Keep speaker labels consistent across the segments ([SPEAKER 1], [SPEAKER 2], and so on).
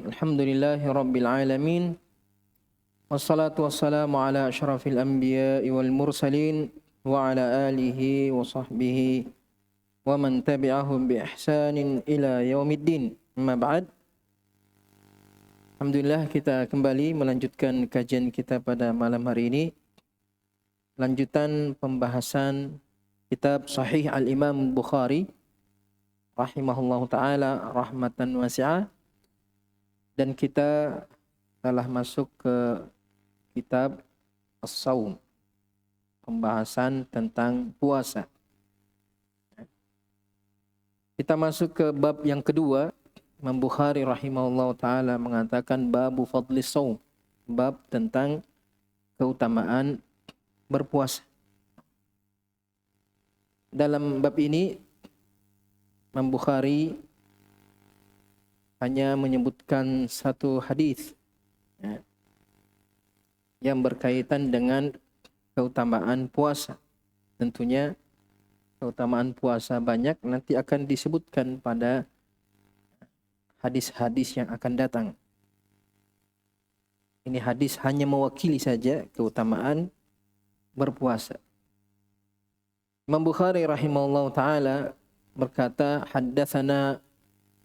[SPEAKER 1] Alhamdulillahi Rabbil Alamin. Wassalatu wassalamu ala asyrafil anbiya'i wal mursalin wa ala alihi wa sahbihi wa man tabi'ahum bi ihsanin ila yaumiddin. Amma ba'd. Alhamdulillah kita kembali melanjutkan kajian kita pada malam hari ini. Lanjutan pembahasan kitab Sahih Al-Imam Bukhari rahimahullahu ta'ala rahmatan wasi'ah. Dan kita telah masuk ke kitab As-Saum, pembahasan tentang puasa. Kita masuk ke bab yang kedua. Imam Bukhari rahimahullah ta'ala mengatakan babu fadli saum, bab tentang keutamaan berpuasa. Dalam bab ini Imam Bukhari hanya menyebutkan satu hadis yang berkaitan dengan keutamaan puasa. Tentunya keutamaan puasa banyak, nanti akan disebutkan pada hadis-hadis yang akan datang. Ini hadis hanya mewakili saja keutamaan berpuasa. Imam Bukhari rahimahullah ta'ala berkata, haddatsana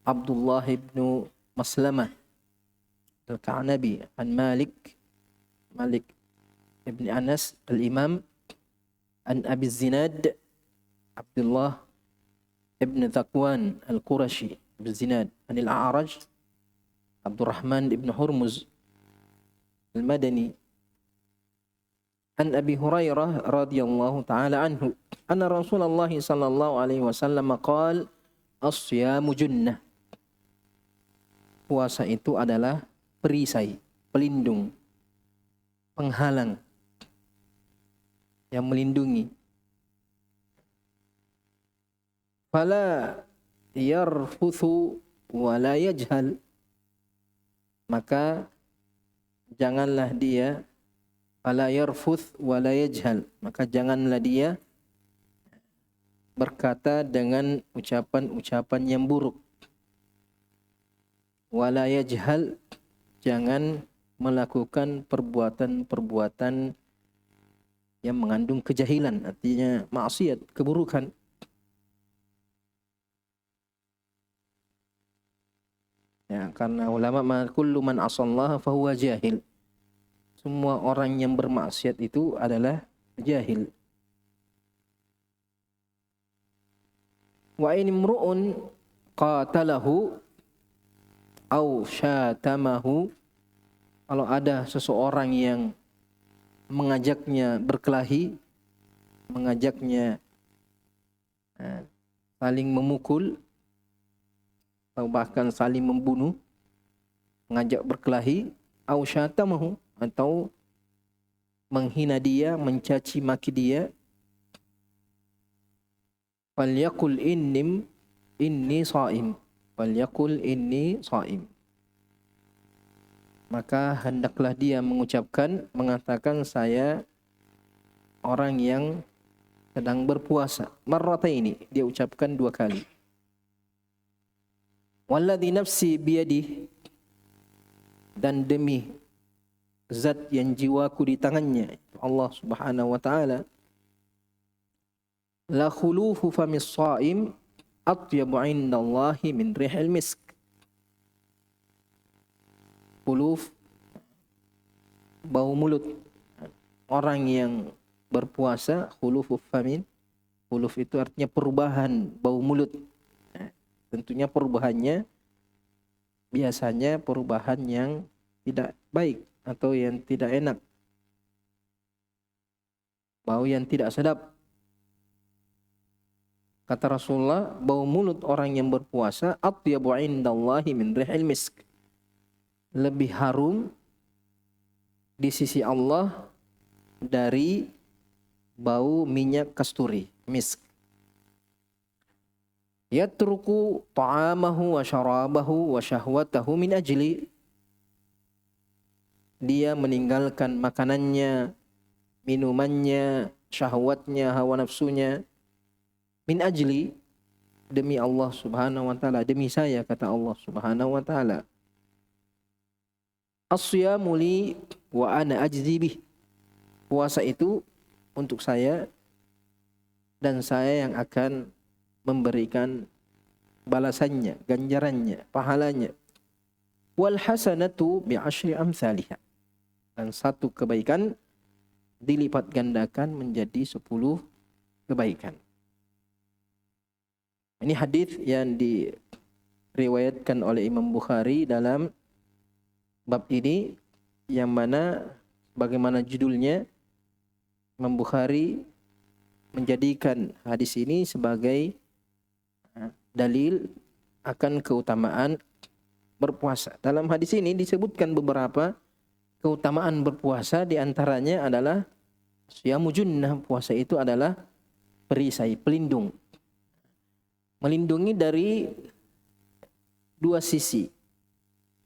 [SPEAKER 1] Abdullah ibn Maslamah Al-Ka'nabi an Malik ibn Anas al-Imam an Abi Zinad Abdullah ibn Zakwan al-Qurashi Abi Zinad an al-A'raj Abdurrahman ibn Hurmuz al-Madani an Abi Hurairah radhiyallahu ta'ala anhu anna Rasulullah sallallahu alaihi wasallam qala as-siyamu junnah. Puasa itu adalah perisai, pelindung, penghalang yang melindungi. Fala yarfuthu wa la yajhal, maka janganlah dia, fala yarfuth wa la yajhal, maka janganlah dia berkata dengan ucapan-ucapan yang buruk. Wala yajhal, jangan melakukan perbuatan-perbuatan yang mengandung kejahilan, artinya maksiat, keburukan. Ya, karena ulama kullu man asallaha fahuwa jahil. Semua orang yang bermaksiat itu adalah jahil. Wa in imru'un qatalahu au syatamahu, kalau ada seseorang yang mengajaknya berkelahi, mengajaknya saling memukul atau bahkan saling membunuh, mengajak berkelahi, au syatamahu, atau menghina dia, mencaci maki dia, falyaqul inni shaim, falyaqul inni shaim, maka hendaklah dia mengatakan saya orang yang sedang berpuasa. Marrataini, dia ucapkan 2 kali. Walladzi nafsi biyadihi, dan demi zat yang jiwaku di tangannya, Allah Subhanahu wa taala, la khulufu famis shaim atyabu indallahi min rihil misk. Khuluf, bau mulut orang yang berpuasa, khulufu famin, khuluf itu artinya perubahan bau mulut. Tentunya perubahannya biasanya perubahan yang tidak baik atau yang tidak enak, bau yang tidak sedap. Kata Rasulullah, bau mulut orang yang berpuasa atyabu indallahi min rihil misk, lebih harum di sisi Allah dari bau minyak kasturi, misk. Yatruku ta'amahu wa syarabahu wa syahwatahu min ajli, dia meninggalkan makanannya, minumannya, syahwatnya, hawa nafsunya, min ajli, demi Allah Subhanahu wa taala, demi saya, kata Allah Subhanahu wa taala. As-siyamu li wa ana ajzi bih. Puasa itu untuk saya dan saya yang akan memberikan balasannya, ganjarannya, pahalanya. Wal hasanatu bi asyri amsalihha. Dan satu kebaikan dilipat gandakan menjadi 10 kebaikan. Ini hadis yang diriwayatkan oleh Imam Bukhari dalam bab ini, yang mana bagaimana judulnya, Imam Bukhari menjadikan hadis ini sebagai dalil akan keutamaan berpuasa. Dalam hadis ini disebutkan beberapa keutamaan berpuasa, di antaranya adalah siyamu junnah, puasa itu adalah perisai, pelindung. Melindungi dari dua sisi.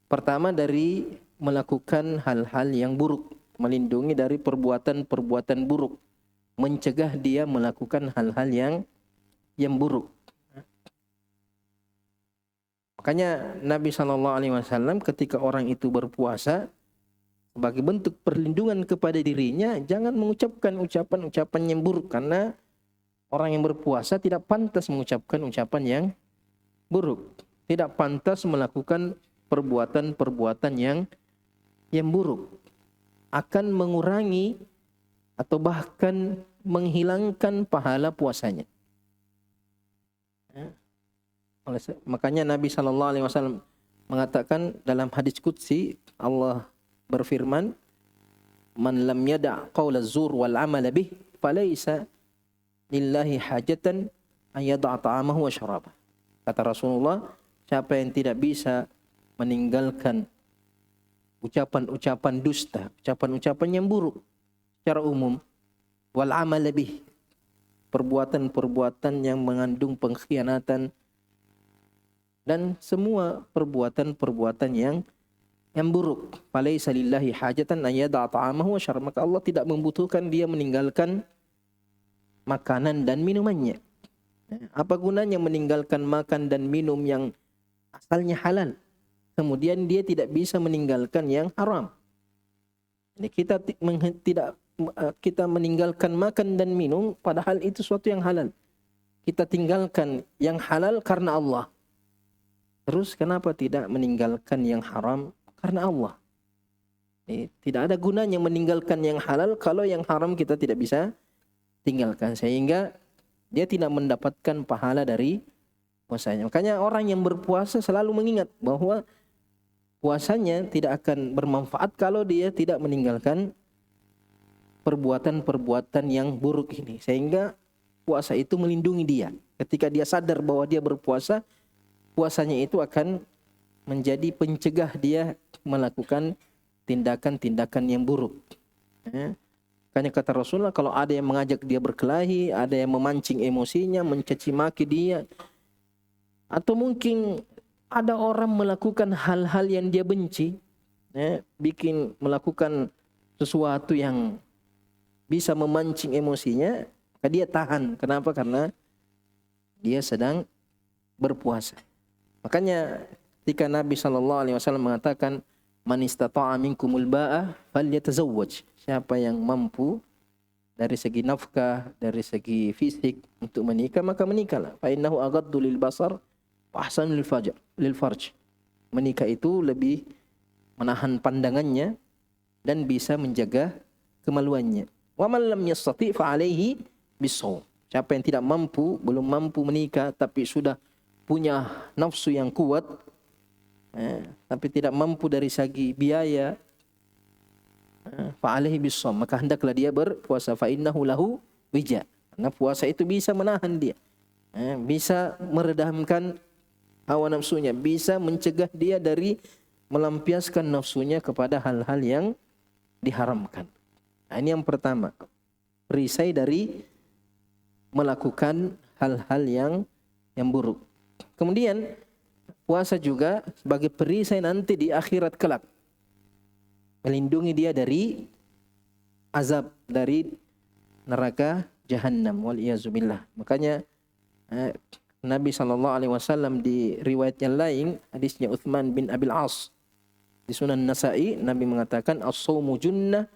[SPEAKER 1] Pertama dari melakukan hal-hal yang buruk, melindungi dari perbuatan-perbuatan buruk, mencegah dia melakukan hal-hal yang buruk. Makanya Nabi SAW ketika orang itu berpuasa, sebagai bentuk perlindungan kepada dirinya, jangan mengucapkan ucapan-ucapan yang buruk, karena orang yang berpuasa tidak pantas mengucapkan ucapan yang buruk, tidak pantas melakukan perbuatan-perbuatan yang buruk, akan mengurangi atau bahkan menghilangkan pahala puasanya. Makanya Nabi SAW mengatakan dalam hadis qudsi, Allah berfirman, "Man lam yada' qaula zur wal amala bih, falaysa lillahi hajatan an yada'a ta'amahu wa syarabah." Kata Rasulullah, siapa yang tidak bisa meninggalkan ucapan-ucapan dusta, ucapan-ucapan yang buruk secara umum, wal amal bih, perbuatan-perbuatan yang mengandung pengkhianatan, dan semua perbuatan-perbuatan yang buruk, falaysa lillahi hajatan an yada'a ta'amahu wa syarabah, maka Allah tidak membutuhkan dia meninggalkan makanan dan minumannya. Apa gunanya meninggalkan makan dan minum yang asalnya halal, kemudian dia tidak bisa meninggalkan yang haram? Jadi kita meninggalkan makan dan minum padahal itu suatu yang halal. Kita tinggalkan yang halal karena Allah. Terus kenapa tidak meninggalkan yang haram karena Allah? Tidak ada gunanya meninggalkan yang halal kalau yang haram kita tidak bisa tinggalkan, sehingga dia tidak mendapatkan pahala dari puasanya. Makanya orang yang berpuasa selalu mengingat bahwa puasanya tidak akan bermanfaat kalau dia tidak meninggalkan perbuatan-perbuatan yang buruk ini, sehingga puasa itu melindungi dia. Ketika dia sadar bahwa dia berpuasa, puasanya itu akan menjadi pencegah dia melakukan tindakan-tindakan yang buruk. Makanya kata Rasulullah, kalau ada yang mengajak dia berkelahi, ada yang memancing emosinya, mencaci maki dia, atau mungkin ada orang melakukan hal-hal yang dia benci, melakukan sesuatu yang bisa memancing emosinya, maka dia tahan. Kenapa? Karena dia sedang berpuasa. Makanya ketika Nabi SAW mengatakan, "Man istata'a minkumul ba'a falyatazawwaj." Siapa yang mampu dari segi nafkah, dari segi fisik untuk menikah, maka menikahlah. Fa innahu aghaddu lil basar wa ahsanu lil farj. Menikah itu lebih menahan pandangannya dan bisa menjaga kemaluannya. Wa man lam yastati' fa alaihi bis-shaum. Siapa yang tidak mampu, belum mampu menikah tapi sudah punya nafsu yang kuat, tapi tidak mampu dari segi biaya, fa alaihi bis-shaum, maka hendaklah dia berpuasa. Fa innahu lahu wija. Karena puasa itu bisa menahan dia, bisa meredamkan hawa nafsunya, bisa mencegah dia dari melampiaskan nafsunya kepada hal-hal yang diharamkan. Nah, ini yang pertama, perisai dari melakukan hal-hal yang buruk. Kemudian puasa juga sebagai perisai nanti di akhirat kelak, melindungi dia dari azab dari neraka Jahannam, wal iyazubillah. Makanya Nabi SAW di riwayat yang lain, hadisnya Uthman bin Abil As, Di Sunan Nasa'i Nabi mengatakan as-shaumu junnah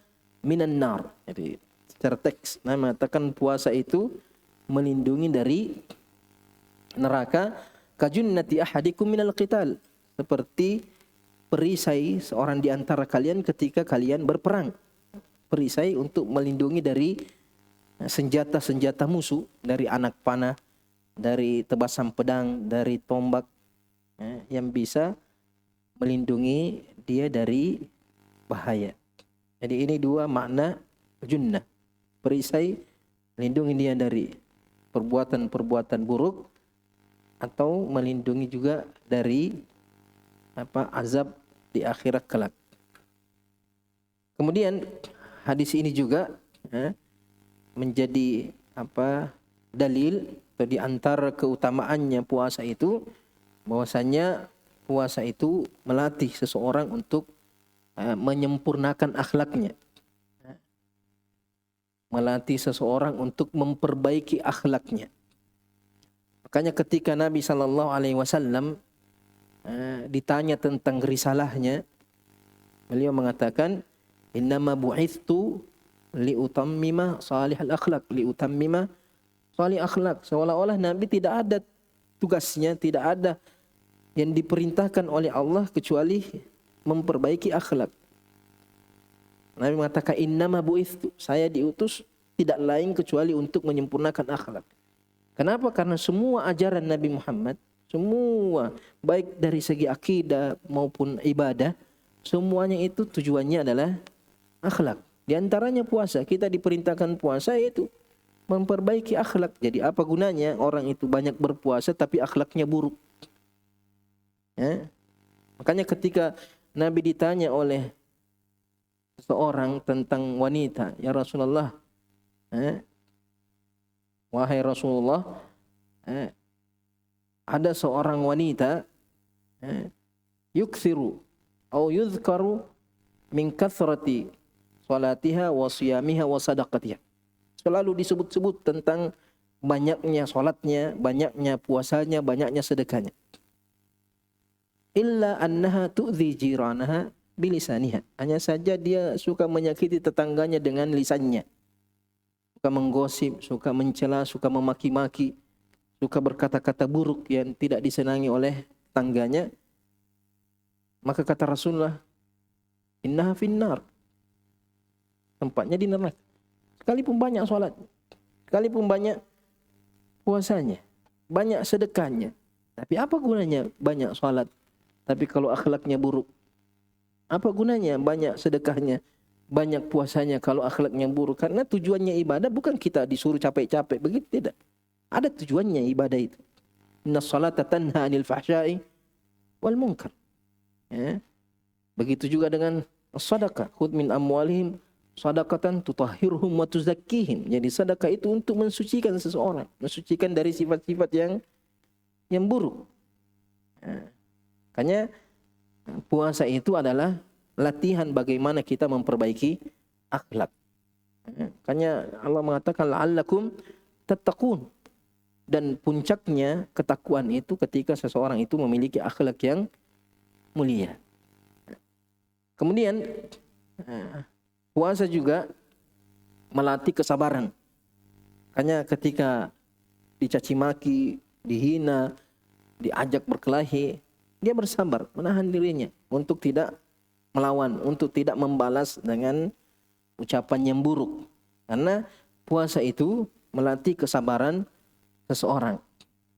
[SPEAKER 1] minan nar. Jadi secara teks Nabi mengatakan puasa itu melindungi dari neraka, kajunnati ahadikum minal qital, seperti perisai seorang di antara kalian ketika kalian berperang. Perisai untuk melindungi dari senjata-senjata musuh, dari anak panah, dari tebasan pedang, dari tombak, yang bisa melindungi dia dari bahaya. Jadi ini dua makna junnah. Perisai melindungi dia dari perbuatan-perbuatan buruk, atau melindungi juga dari azab di akhirat kelak. Kemudian hadis ini juga menjadi dalil atau di antara keutamaannya puasa itu, bahwasanya puasa itu melatih seseorang untuk menyempurnakan akhlaknya. Melatih seseorang untuk memperbaiki akhlaknya. Makanya ketika Nabi SAW ditanya tentang risalahnya, beliau mengatakan, innama bu'ithtu liutammima salihal akhlak, liutammima salih akhlak. Seolah-olah Nabi tidak ada tugasnya, tidak ada yang diperintahkan oleh Allah kecuali memperbaiki akhlak. Nabi mengatakan innama bu'ithtu, saya diutus tidak lain kecuali untuk menyempurnakan akhlak. Kenapa? Karena semua ajaran Nabi Muhammad, semua baik dari segi akidah maupun ibadah, semuanya itu tujuannya adalah akhlak. Di antaranya puasa. Kita diperintahkan puasa yaitu memperbaiki akhlak. Jadi apa gunanya orang itu banyak berpuasa tapi akhlaknya buruk? Makanya ketika Nabi ditanya oleh seorang tentang wanita, ya Rasulullah, wahai Rasulullah, ada seorang wanita yukthiru atau yuzkaru min kathrati salatiha wa siyamiha wa sadaqatiha. Selalu disebut-sebut tentang banyaknya salatnya, banyaknya puasanya, banyaknya sedekahnya. Illa annaha tu'dhi jiranaha bilisaniha. Hanya saja dia suka menyakiti tetangganya dengan lisannya. Suka menggosip, suka mencela, suka memaki-maki, suka berkata-kata buruk yang tidak disenangi oleh tangganya. Maka kata Rasulullah, innaha finnar, tempatnya di neraka. Sekalipun banyak salat, sekalipun banyak puasanya, banyak sedekahnya, tapi apa gunanya banyak salat tapi kalau akhlaknya buruk? Apa gunanya banyak sedekahnya, banyak puasanya kalau akhlaknya buruk? Karena tujuannya ibadah bukan kita disuruh capek-capek, begitu tidak. Ada tujuannya ibadah itu. Inna salata tanha anil fahsyai wal munkar. Begitu juga dengan sedekah. Khudh min amwalihim sadaqatan tutahhirhum wa tuzakkihim. Jadi sedekah itu untuk mensucikan seseorang, mensucikan dari sifat-sifat yang buruk. Makanya puasa itu adalah latihan bagaimana kita memperbaiki akhlak. Makanya Allah mengatakan la'allakum tattaqun. Dan puncaknya ketakwaan itu ketika seseorang itu memiliki akhlak yang mulia. Kemudian puasa juga melatih kesabaran. Makanya ketika dicaci maki, dihina, diajak berkelahi, dia bersabar, menahan dirinya untuk tidak melawan, untuk tidak membalas dengan ucapan yang buruk. Karena puasa itu melatih kesabaran seseorang.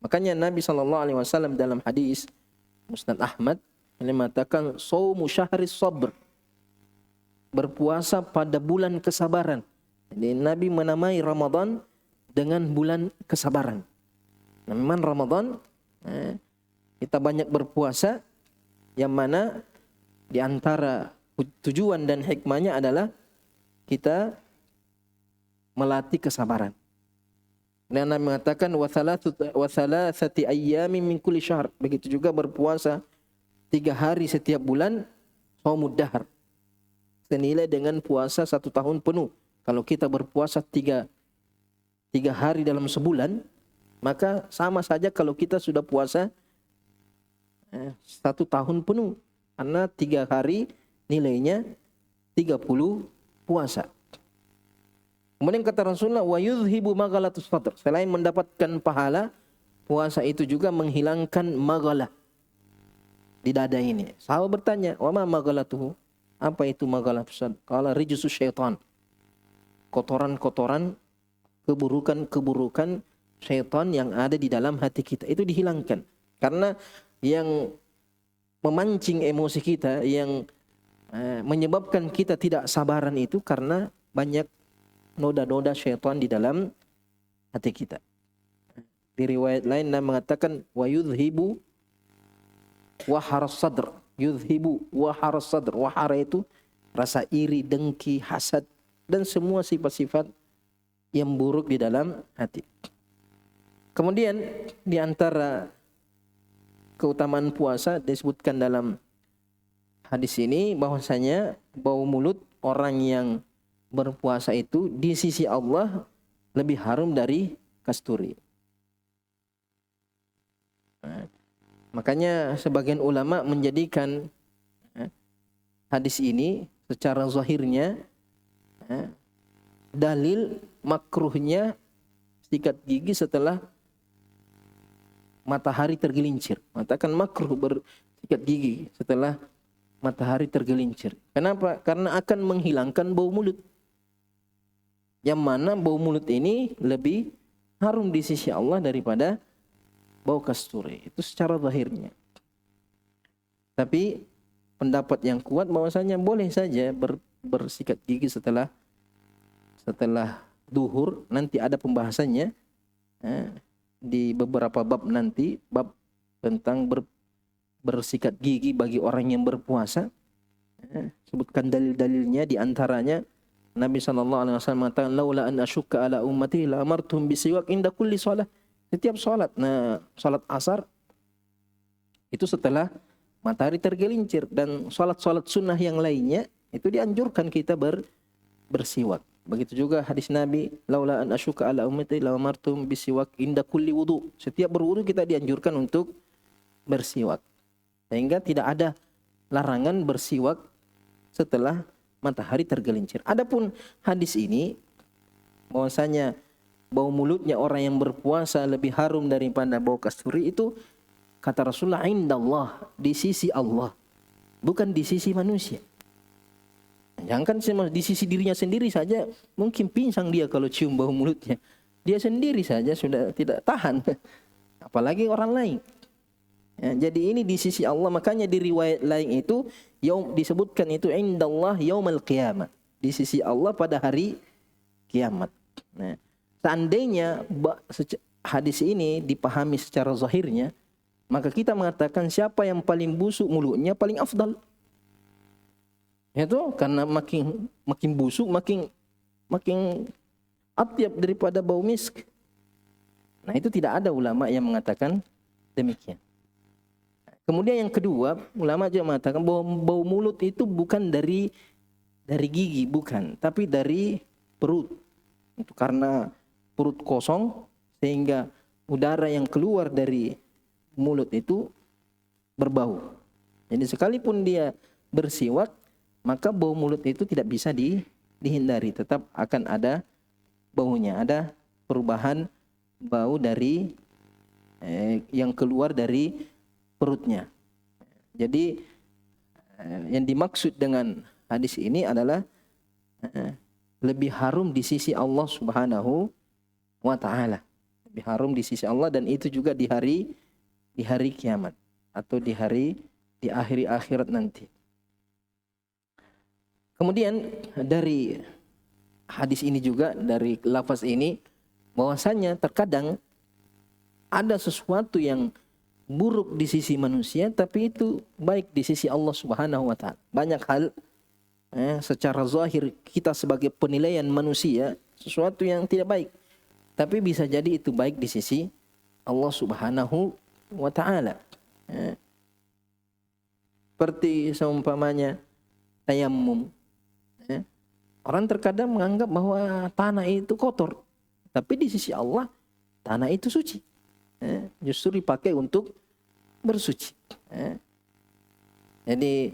[SPEAKER 1] Makanya Nabi SAW dalam hadis Musnad Ahmad mengatakan shaumu syahris sabr, berpuasa pada bulan kesabaran. Jadi Nabi menamai Ramadan dengan bulan kesabaran. Memang Ramadan kita banyak berpuasa, yang mana di antara tujuan dan hikmahnya adalah kita melatih kesabaran. Dan Nabi mengatakan wa thalathati ayyamin min kulli syahr. Begitu juga berpuasa 3 hari setiap bulan, shaumud dahr, senilai dengan puasa 1 tahun penuh. Kalau kita berpuasa 3 hari dalam sebulan, maka sama saja kalau kita sudah puasa 1 tahun penuh. Karena 3 hari nilainya 30 puasa. Kemudian kata Rasulullah, wa yudhibu maghalatus sadr. Selain mendapatkan pahala, puasa itu juga menghilangkan maghalah di dada ini. Sahabat bertanya, wa ma maghalatuhu? Apa itu maghalatus sadr? Qala rijsus syaitan. Kotoran-kotoran, keburukan-keburukan syaitan yang ada di dalam hati kita itu dihilangkan. Karena yang memancing emosi kita, yang menyebabkan kita tidak sabaran itu karena banyak noda-noda syaitan di dalam hati kita. Di riwayat lain Nabi mengatakan wa yudhibu waharas sadr. Yudhibu waharas sadr. Wahara itu rasa iri, dengki, hasad dan semua sifat-sifat yang buruk di dalam hati. Kemudian di antara keutamaan puasa disebutkan dalam hadis ini bahwasanya bau mulut orang yang berpuasa itu di sisi Allah lebih harum dari kasturi. Makanya sebagian ulama menjadikan hadis ini secara zahirnya dalil makruhnya sikat gigi setelah matahari tergelincir. Mengatakan makruh bersikat gigi setelah matahari tergelincir. Kenapa? Karena akan menghilangkan bau mulut. Yang mana bau mulut ini lebih harum di sisi Allah daripada bau kasturi. Itu secara zahirnya. Tapi pendapat yang kuat bahwasanya boleh saja bersikat gigi setelah duhur. Nanti ada pembahasannya di beberapa bab nanti, bab tentang bersikat gigi bagi orang yang berpuasa. Sebutkan dalil-dalilnya, di antaranya Nabi SAW mengatakan, laula an asyukka ala ummati la amartum bisiwak inda kulli shalah. Setiap salat, salat asar itu setelah matahari tergelincir, dan salat-salat sunnah yang lainnya itu dianjurkan kita bersiwak. Begitu juga hadis Nabi, laula an asyukka ala ummati la amartum bisiwak inda kulli wudu. Setiap berwudu kita dianjurkan untuk bersiwak. Sehingga tidak ada larangan bersiwak setelah matahari tergelincir. Adapun hadis ini bahwasanya bau mulutnya orang yang berpuasa lebih harum daripada bau kasturi, itu kata Rasulullah indallah, di sisi Allah, bukan di sisi manusia. Jangan di sisi dirinya sendiri saja mungkin pingsan dia kalau cium bau mulutnya. Dia sendiri saja sudah tidak tahan, apalagi orang lain. Ya, jadi ini di sisi Allah. Makanya di riwayat lain itu disebutkan itu indallah yaumil qiyamah, di sisi Allah pada hari kiamat. Nah, seandainya hadis ini dipahami secara zahirnya, maka kita mengatakan siapa yang paling busuk mulutnya paling afdal. Itu karena makin busuk makin atyab daripada bau misk. Nah, itu tidak ada ulama yang mengatakan demikian. Kemudian yang kedua, ulama juga mengatakan bahwa bau mulut itu bukan dari gigi, bukan, tapi dari perut. Itu karena perut kosong sehingga udara yang keluar dari mulut itu berbau. Jadi sekalipun dia bersiwak, maka bau mulut itu tidak bisa dihindari, tetap akan ada baunya, ada perubahan bau dari yang keluar dari perutnya. Jadi yang dimaksud dengan hadis ini adalah lebih harum di sisi Allah Subhanahu wa taala. Lebih harum di sisi Allah, dan itu juga di hari kiamat atau di akhir akhirat nanti. Kemudian dari hadis ini juga, dari lafaz ini, bahwasanya terkadang ada sesuatu yang buruk di sisi manusia tapi itu baik di sisi Allah Subhanahu wa taala. Banyak hal secara zahir kita sebagai penilaian manusia sesuatu yang tidak baik, tapi bisa jadi itu baik di sisi Allah Subhanahu wa taala. Seperti seumpamanya tayammum. Orang terkadang menganggap bahwa tanah itu kotor, tapi di sisi Allah tanah itu suci. Justru dipakai untuk bersuci. Jadi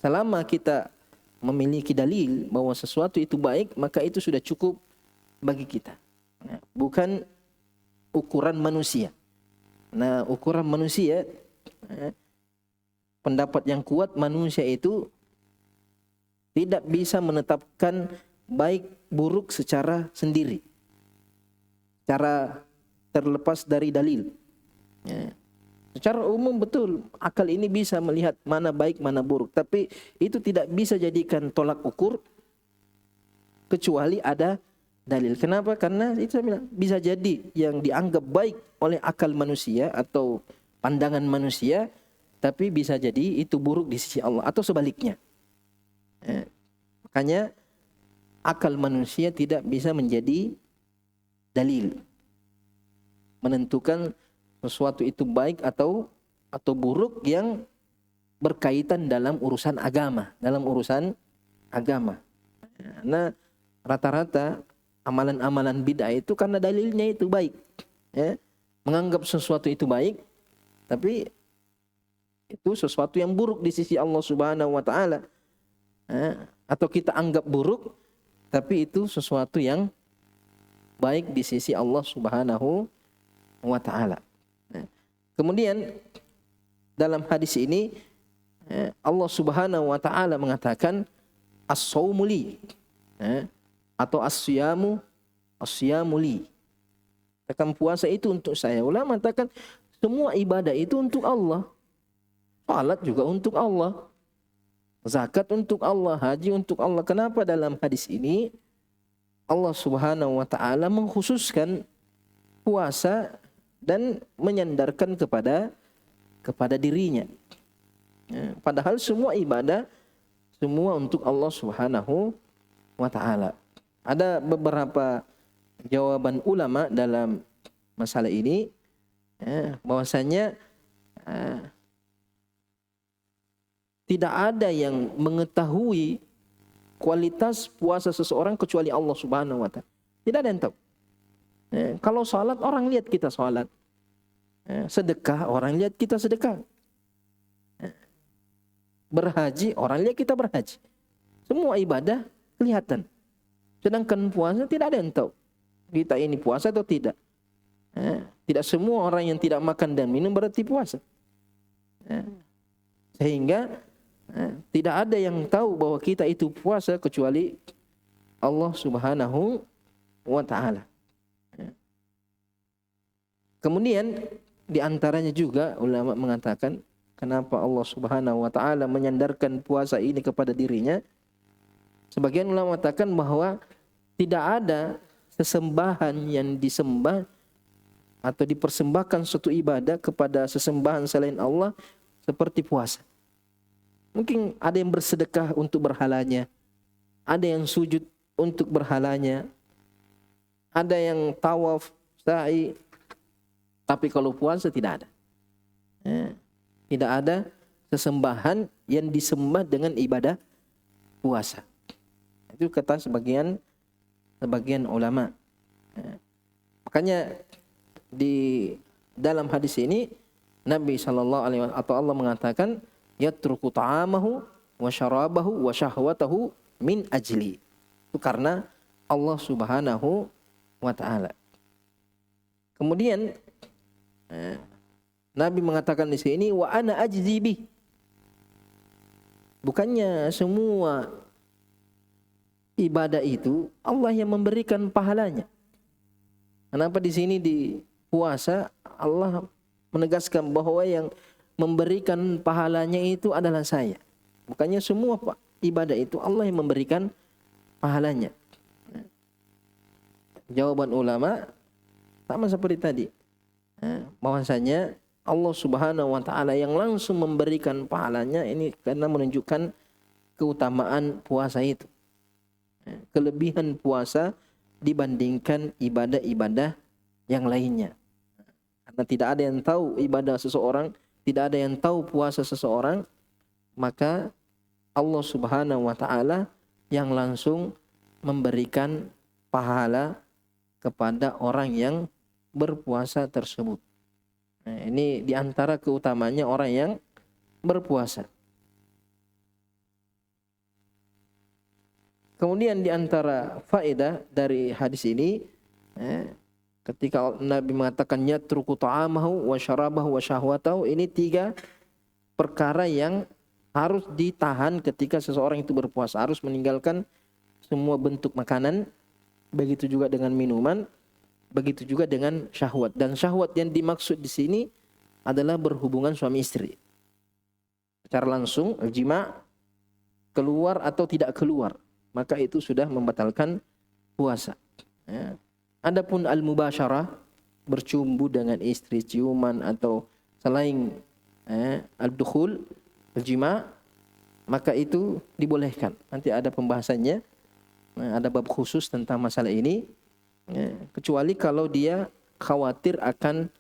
[SPEAKER 1] selama kita memiliki dalil bahwa sesuatu itu baik, maka itu sudah cukup bagi kita. Nah, bukan ukuran manusia. Nah, ukuran manusia, pendapat yang kuat, manusia itu tidak bisa menetapkan baik buruk secara sendiri, secara terlepas dari dalil. Ya. Secara umum betul, akal ini bisa melihat mana baik mana buruk, tapi itu tidak bisa jadikan tolak ukur kecuali ada dalil. Kenapa? Karena itu saya bilang, bisa jadi yang dianggap baik oleh akal manusia atau pandangan manusia, tapi bisa jadi itu buruk di sisi Allah atau sebaliknya. Makanya akal manusia tidak bisa menjadi dalil menentukan sesuatu itu baik atau buruk yang berkaitan dalam urusan agama, Nah, rata-rata amalan-amalan bid'ah itu karena dalilnya itu baik, ya. Menganggap sesuatu itu baik, tapi itu sesuatu yang buruk di sisi Allah Subhanahu wa taala. Atau kita anggap buruk, tapi itu sesuatu yang baik di sisi Allah Subhanahu wa taala. Kemudian dalam hadis ini Allah Subhanahu wa taala mengatakan as-shaumu li, atau as-siyamu li. Katakan puasa itu untuk saya. Ulama mengatakan semua ibadah itu untuk Allah. Salat juga untuk Allah. Zakat untuk Allah, haji untuk Allah. Kenapa dalam hadis ini Allah Subhanahu wa taala mengkhususkan puasa dan menyandarkan kepada dirinya. Padahal semua ibadah semua untuk Allah Subhanahu wa taala. Ada beberapa jawaban ulama dalam masalah ini, bahwasanya tidak ada yang mengetahui kualitas puasa seseorang kecuali Allah Subhanahu wa taala. Tidak ada yang tahu. Kalau salat, orang lihat kita salat. Sedekah, orang lihat kita sedekah. Berhaji, orang lihat kita berhaji. Semua ibadah kelihatan. Sedangkan puasa tidak ada yang tahu kita ini puasa atau tidak. Tidak semua orang yang tidak makan dan minum berarti puasa. Sehingga tidak ada yang tahu bahwa kita itu puasa kecuali Allah Subhanahu wa taala. Kemudian di antaranya juga ulama mengatakan kenapa Allah Subhanahu wa taala menyandarkan puasa ini kepada dirinya. Sebagian ulama mengatakan bahwa tidak ada sesembahan yang disembah atau dipersembahkan suatu ibadah kepada sesembahan selain Allah seperti puasa. Mungkin ada yang bersedekah untuk berhalanya, ada yang sujud untuk berhalanya, ada yang tawaf, sa'i. Tapi kalau puasa tidak ada. Tidak ada sesembahan yang disembah dengan ibadah puasa. Itu kata sebagian ulama. Makanya di dalam hadis ini Nabi SAW atau Allah mengatakan yatruku ta'amahu wa syarabahu wa syahwatahu min ajli. Itu karena Allah Subhanahu wa taala. Kemudian Nabi mengatakan di sini wa ana ajzi bih. Bukannya semua ibadah itu Allah yang memberikan pahalanya. Kenapa di sini di puasa Allah menegaskan bahwa yang memberikan pahalanya itu adalah saya. Bukannya semua ibadah itu Allah yang memberikan pahalanya. Jawaban ulama sama seperti tadi. Bahwasanya Allah Subhanahu wa taala yang langsung memberikan pahalanya ini karena menunjukkan keutamaan puasa itu. Kelebihan puasa dibandingkan ibadah-ibadah yang lainnya. Karena tidak ada yang tahu ibadah seseorang, tidak ada yang tahu puasa seseorang, maka Allah Subhanahu wa taala yang langsung memberikan pahala kepada orang yang berpuasa tersebut. Nah, ini diantara keutamanya orang yang berpuasa. Kemudian di antara faedah dari hadis ini, ketika Nabi mengatakan yatruku ta'amahu wa syarabahu wa syahwatahu, ini 3 perkara yang harus ditahan ketika seseorang itu berpuasa. Harus meninggalkan semua bentuk makanan, begitu juga dengan minuman, begitu juga dengan syahwat. Dan syahwat yang dimaksud di sini adalah berhubungan suami istri. Secara langsung, jima, keluar atau tidak keluar, maka itu sudah membatalkan puasa. Ya. Adapun al-mubasyarah, bercumbu dengan istri, ciuman atau selain al-dukhul, al-jima', maka itu dibolehkan. Nanti ada pembahasannya, ada bab khusus tentang masalah ini. Kecuali kalau dia khawatir akan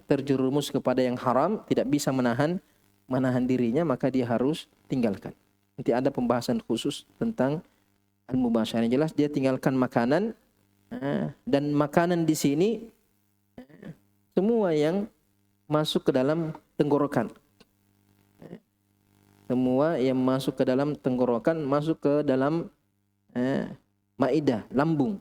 [SPEAKER 1] terjerumus kepada yang haram, tidak bisa menahan dirinya, maka dia harus tinggalkan. Nanti ada pembahasan khusus tentang al-mubasyarah. Yang jelas dia tinggalkan makanan, dan makanan di sini semua yang masuk ke dalam tenggorokan. Semua yang masuk ke dalam tenggorokan, masuk ke dalam maidah, lambung.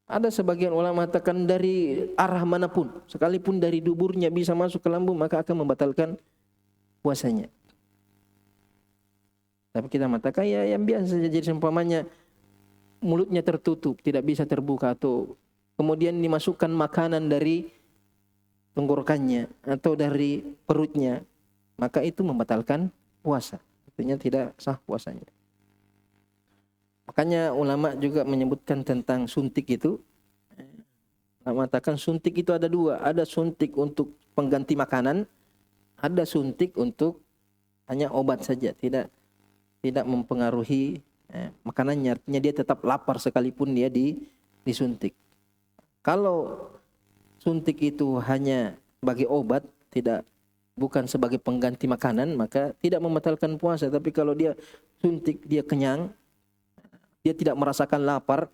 [SPEAKER 1] Ada sebagian ulama mengatakan dari arah manapun, sekalipun dari duburnya bisa masuk ke lambung, maka akan membatalkan puasanya. Tapi kita mengatakan ya yang biasa saja, jadi seumpamanya mulutnya tertutup, tidak bisa terbuka, atau kemudian dimasukkan makanan dari tenggorokannya atau dari perutnya, maka itu membatalkan puasa. Artinya tidak sah puasanya. Makanya ulama juga menyebutkan tentang suntik itu. Mengatakan suntik itu ada 2. Ada suntik untuk pengganti makanan, ada suntik untuk hanya obat saja, tidak mempengaruhi makanannya. Artinya dia tetap lapar sekalipun dia disuntik. Kalau suntik itu hanya sebagai obat, bukan sebagai pengganti makanan, maka tidak membatalkan puasa. Tapi kalau dia suntik, dia kenyang, dia tidak merasakan lapar,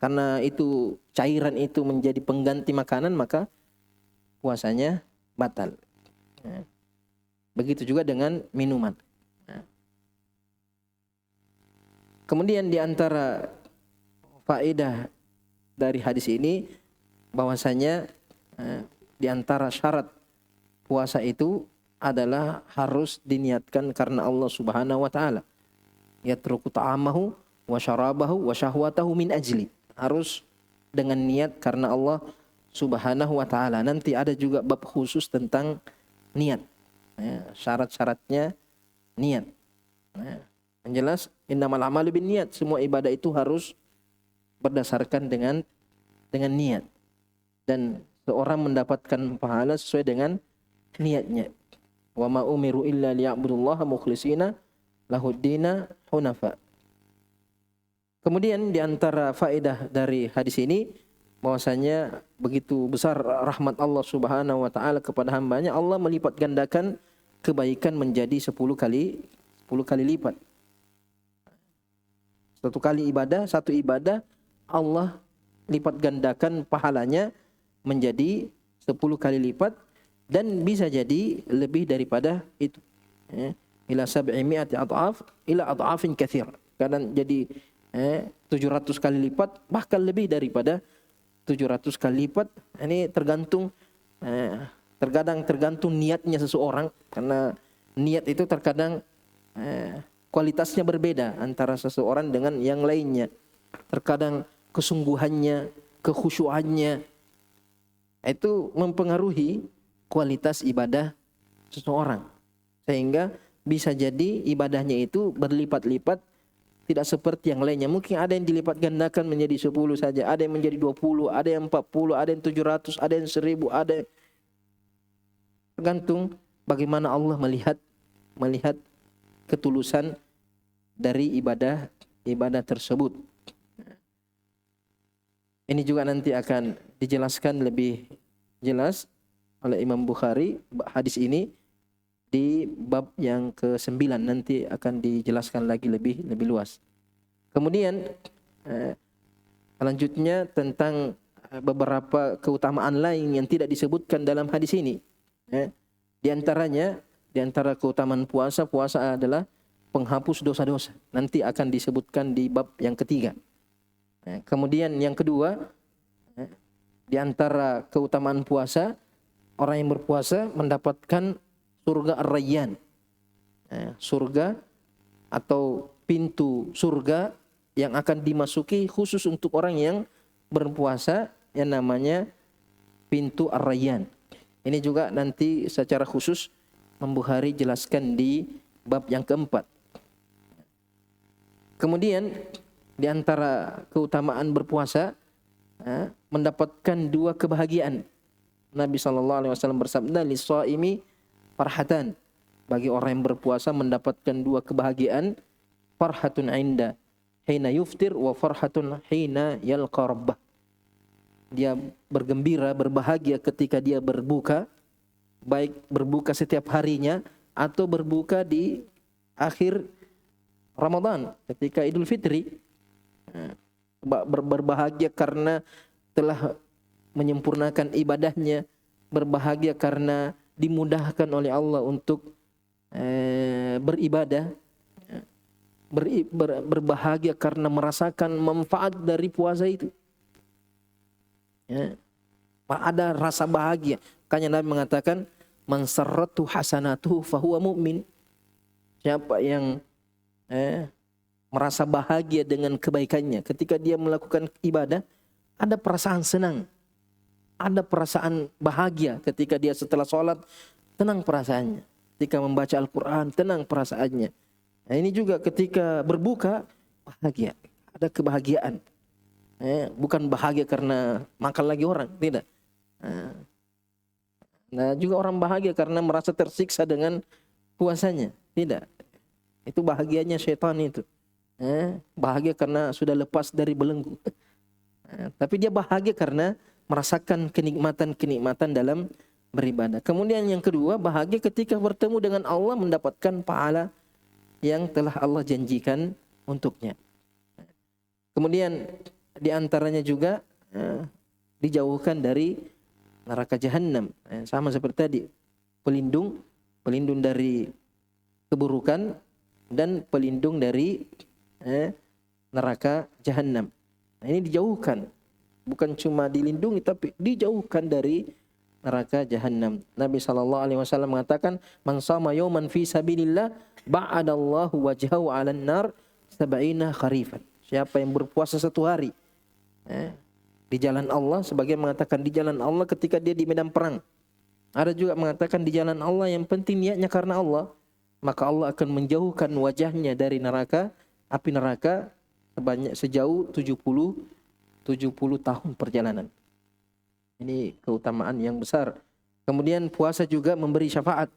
[SPEAKER 1] karena itu cairan itu menjadi pengganti makanan, maka puasanya batal. Begitu juga dengan minuman. Kemudian di antara faedah dari hadis ini, bahwasanya di antara syarat puasa itu adalah harus diniatkan karena Allah Subhanahu wa taala. Yatruku ta'amahu wa syarabahu wa syahwatahu min ajli. Harus dengan niat karena Allah Subhanahu wa taala. Nanti ada juga bab khusus tentang niat. Syarat-syaratnya niat. Yang jelas innamal a'malu binniyat, semua ibadah itu harus berdasarkan dengan niat. Dan seorang mendapatkan pahala sesuai dengan niatnya. Wa ma umiru illa liya'budullaha mukhlishina lahuddina hunafa. Kemudian di antara faedah dari hadis ini, bahwasanya begitu besar rahmat Allah Subhanahu wa taala kepada hambanya, Allah melipat gandakan kebaikan menjadi 10 kali lipat. Satu ibadah Allah lipat gandakan pahalanya menjadi 10 kali lipat, dan bisa jadi lebih daripada itu. Ila 700 adhaf ila adhafin katsir. Kadang jadi 700 kali lipat, bahkan lebih daripada 700 kali lipat. Ini tergantung niatnya seseorang, karena niat itu terkadang kualitasnya berbeda antara seseorang dengan yang lainnya. Terkadang kesungguhannya, kekhusyuannya itu mempengaruhi kualitas ibadah seseorang, sehingga bisa jadi ibadahnya itu berlipat-lipat, tidak seperti yang lainnya. Mungkin ada yang dilipat gandakan menjadi 10 saja, ada yang menjadi 20, ada yang 40, ada yang 700, ada yang 1000, ada. Tergantung bagaimana Allah melihat ketulusan dari ibadah tersebut. Ini juga nanti akan dijelaskan lebih jelas oleh Imam Bukhari hadis ini di bab yang ke-9, nanti akan dijelaskan lagi lebih luas. Kemudian selanjutnya tentang beberapa keutamaan lain yang tidak disebutkan dalam hadis ini. Di antaranya Di antara keutamaan puasa, puasa adalah penghapus dosa-dosa. Nanti akan disebutkan di bab yang ketiga. Kemudian yang kedua, di antara keutamaan puasa, orang yang berpuasa mendapatkan surga Ar-Rayyan. Surga atau pintu surga yang akan dimasuki khusus untuk orang yang berpuasa, yang namanya pintu Ar-Rayyan. Ini juga nanti secara khusus Bukhari jelaskan di bab yang keempat. Kemudian di antara keutamaan berpuasa, mendapatkan dua kebahagiaan. Nabi SAW bersabda, "Lis-shaimi farhatan." Bagi orang yang berpuasa mendapatkan dua kebahagiaan, farhatun inda hina yuftir wa farhatun hina yalqa rabbah. Dia bergembira, berbahagia ketika dia berbuka, baik berbuka setiap harinya atau berbuka di akhir Ramadan ketika Idul Fitri. Berbahagia karena telah menyempurnakan ibadahnya, berbahagia karena dimudahkan oleh Allah untuk beribadah, berbahagia karena merasakan manfaat dari puasa itu. Ada rasa bahagia. Makanya Nabi mengatakan, "Man sarratu hasanatuhu fahuwa mu'min." Siapa yang merasa bahagia dengan kebaikannya ketika dia melakukan ibadah, ada perasaan senang, ada perasaan bahagia ketika dia setelah sholat, tenang perasaannya. Ketika membaca Al-Quran, tenang perasaannya. Nah, ini juga ketika berbuka, bahagia, ada kebahagiaan. Bukan bahagia karena makan lagi orang, tidak. Nah, juga orang bahagia karena merasa tersiksa dengan puasanya, tidak. Itu bahagianya syaitan itu. Bahagia karena sudah lepas dari belenggu. Tapi dia bahagia karena merasakan kenikmatan-kenikmatan dalam beribadah. Kemudian yang kedua, bahagia ketika bertemu dengan Allah, mendapatkan pahala yang telah Allah janjikan untuknya. Kemudian di antaranya juga dijauhkan dari neraka jahanam. Sama seperti tadi, pelindung dari keburukan dan pelindung dari neraka jahanam. Nah, ini dijauhkan, bukan cuma dilindungi tapi dijauhkan dari neraka jahanam. Nabi SAW mengatakan, "Man shama yawman fi sabilillah ba'adallahu wajhahu 'alan nar 70 kharifan." Siapa yang berpuasa satu hari di jalan Allah, sebagian mengatakan di jalan Allah ketika dia di medan perang. Ada juga mengatakan di jalan Allah yang penting niatnya karena Allah, maka Allah akan menjauhkan wajahnya dari neraka, api neraka sejauh 70 tahun perjalanan. Ini keutamaan yang besar. Kemudian puasa juga memberi syafaat.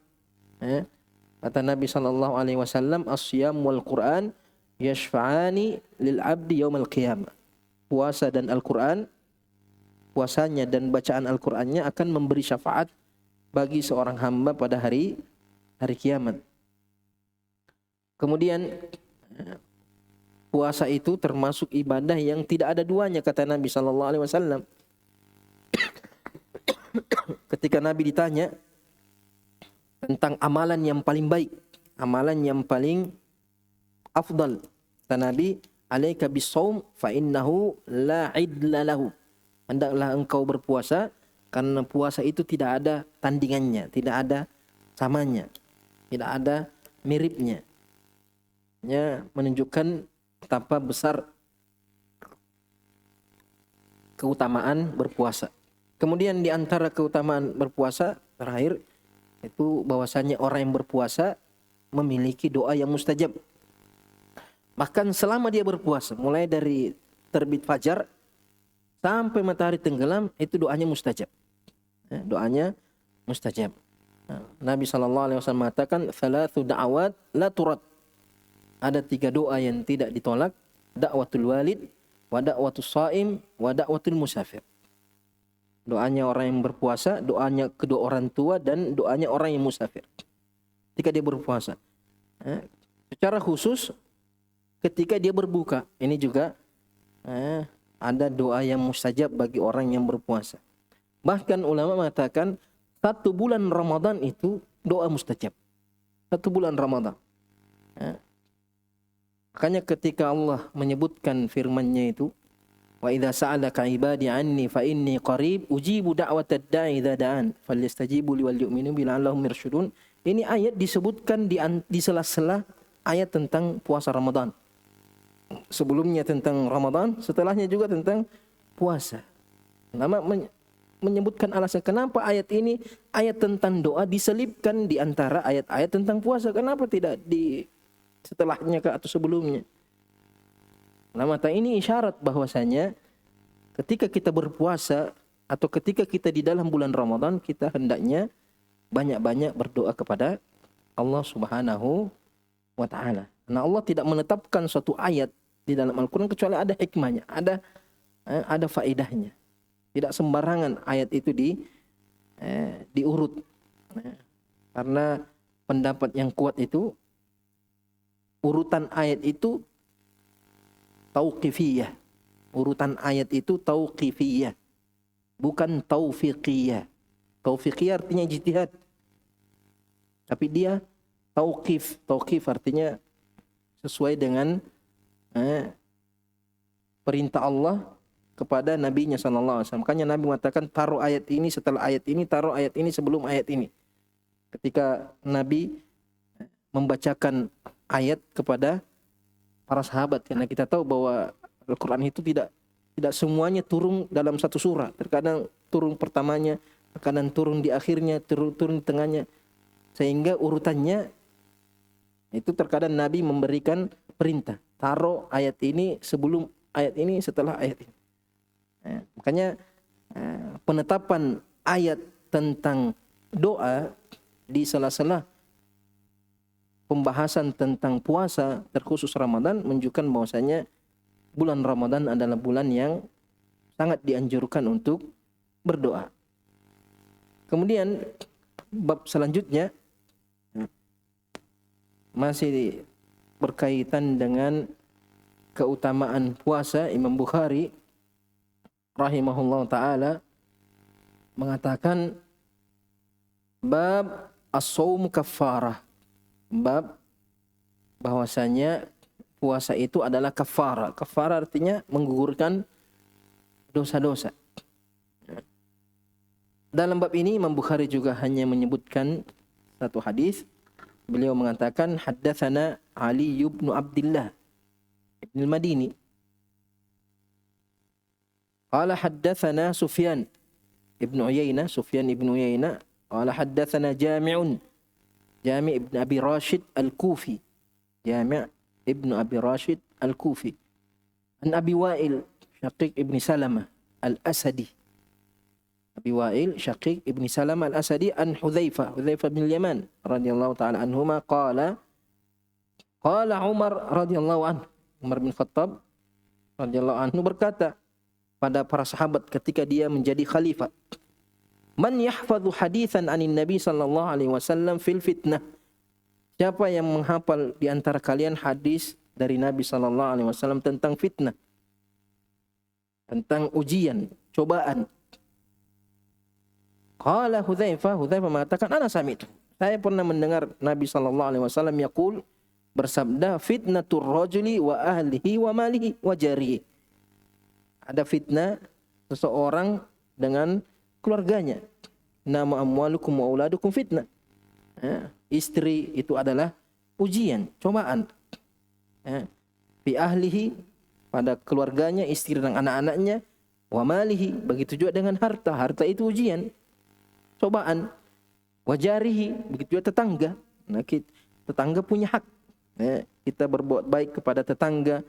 [SPEAKER 1] Kata Nabi SAW, "As-siyam wal Qur'an yashfa'ani lil abdi yaumal qiyamah." Puasa dan Al-Quran, puasanya dan bacaan Al-Qurannya akan memberi syafaat bagi seorang hamba pada hari kiamat. Kemudian puasa itu termasuk ibadah yang tidak ada duanya, kata Nabi SAW. Ketika Nabi ditanya tentang amalan yang paling baik, amalan yang paling afdal, kata Nabi, "Alaika bis-shaum fa innahu la 'idla lahu." Hendaklah engkau berpuasa karena puasa itu tidak ada tandingannya, tidak ada samanya, tidak ada miripnya. Menunjukkan betapa besar keutamaan berpuasa. Kemudian di antara keutamaan berpuasa terakhir itu bahwasanya orang yang berpuasa memiliki doa yang mustajab. Bahkan selama dia berpuasa, mulai dari terbit fajar sampai matahari tenggelam, itu doanya mustajab. Doanya mustajab. Nabi SAW mengatakan, "Thalathu da'awat la turad." Ada 3 doa yang tidak ditolak, da'watul walid, wa da'watul shaim, wa da'watul musafir. Doanya orang yang berpuasa, doanya kedua orang tua, dan doanya orang yang musafir ketika dia berpuasa. Secara khusus ketika dia berbuka, ini juga ada doa yang mustajab bagi orang yang berpuasa. Bahkan ulama mengatakan 1 bulan Ramadan itu doa mustajab. 1 bulan Ramadan. Ya. Makanya ketika Allah menyebutkan firman-Nya itu, wa idza sa'alaka 'ibadi 'anni fa inni qarib ujibu da'watad da'i idza da'an falyastajibu li wal yu'minu bi la'allahum yarshudun. Ini ayat disebutkan di sela-sela ayat tentang puasa Ramadan. Sebelumnya tentang Ramadan, setelahnya juga tentang puasa. Lama menyebutkan alasan kenapa ayat ini, ayat tentang doa diselipkan di antara ayat-ayat tentang puasa. Kenapa tidak di setelahnya atau sebelumnya? Mata ini isyarat bahwasanya ketika kita berpuasa atau ketika kita di dalam bulan Ramadan, kita hendaknya banyak-banyak berdoa kepada Allah Subhanahu wa taala. Nah, Allah tidak menetapkan suatu ayat di dalam Al-Qur'an kecuali ada hikmahnya, ada faedahnya. Tidak sembarangan ayat itu diurut. Karena pendapat yang kuat itu urutan ayat itu tauqifiyah. Urutan ayat itu tauqifiyah, bukan taufiqiyah. Taufiqiyah artinya ijtihad. Tapi dia tauqif. Tauqif artinya sesuai dengan perintah Allah kepada nabinya sallallahu alaihi wasallam. Makanya Nabi mengatakan taruh ayat ini setelah ayat ini, taruh ayat ini sebelum ayat ini. Ketika Nabi membacakan ayat kepada para sahabat, karena kita tahu bahwa Al-Qur'an itu tidak semuanya turun dalam satu surah. Terkadang turun pertamanya, terkadang turun di akhirnya, turun di tengahnya. Sehingga urutannya itu terkadang Nabi memberikan perintah, taruh ayat ini sebelum ayat ini, setelah ayat ini. Makanya penetapan ayat tentang doa di sela-sela pembahasan tentang puasa terkhusus Ramadan menunjukkan bahwasanya bulan Ramadan adalah bulan yang sangat dianjurkan untuk berdoa. Kemudian bab selanjutnya masih berkaitan dengan keutamaan puasa. Imam Bukhari rahimahullah ta'ala mengatakan bab as-saum kafarah, bab bahwasanya puasa itu adalah kafarah. Kafarah artinya menggugurkan dosa-dosa. Dalam bab ini Imam Bukhari juga hanya menyebutkan satu hadis. Beliau mengatakan haddatsana Ali ibn Abdullah ibn al-Madini qala haddatsana Sufyan ibn Uyainah qala haddatsana Jami' ibn Abi Rashid al-Kufi an Abi Wa'il Syaqiq ibn Salamah al-Asadi, Abi Wa'il Syaqiq ibn Salamah al-Asadi an Hudzaifah bin Yaman radhiyallahu taala anhuma qala Umar radhiyallahu anhu, Umar bin Khattab radhiyallahu anhu berkata pada para sahabat ketika dia menjadi khalifah, man yahfadhu haditsan anin nabi sallallahu alaihi wasallam fil fitnah, siapa yang menghafal di antara kalian hadis dari Nabi sallallahu alaihi wasallam tentang fitnah, tentang ujian, cobaan. Qala Hudzaifah mengatakan ana sami'tu, saya pernah mendengar Nabi sallallahu alaihi wasallam yaqul, bersabda, fitnatur rajuli wa ahlihi wa malihi wa jarihi. Ada fitnah seseorang dengan keluarganya. Nama amwalukum wa auladukum fitnah. Istri itu adalah ujian, cobaan. Fi ahlihi, pada keluarganya, istri dan anak-anaknya. Wa malihi, begitu juga dengan harta. Harta itu ujian, cobaan. Wa jarihi, begitu juga tetangga. Nah, tetangga punya hak. Kita berbuat baik kepada tetangga.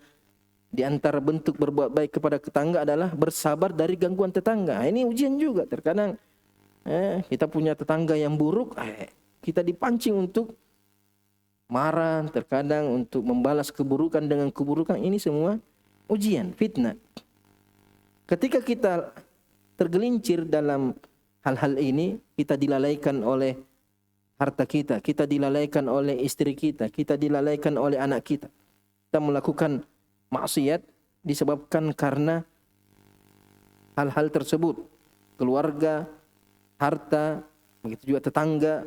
[SPEAKER 1] Di antara bentuk berbuat baik kepada tetangga adalah bersabar dari gangguan tetangga. Ini ujian juga. Terkadang kita punya tetangga yang buruk, kita dipancing untuk marah, terkadang untuk membalas keburukan dengan keburukan. Ini semua ujian, fitnah. Ketika kita tergelincir dalam hal-hal ini, kita dilalaikan oleh harta kita, kita dilalaikan oleh istri kita dilalaikan oleh anak kita. Kita melakukan maksiat disebabkan karena hal-hal tersebut. Keluarga, harta, begitu juga tetangga.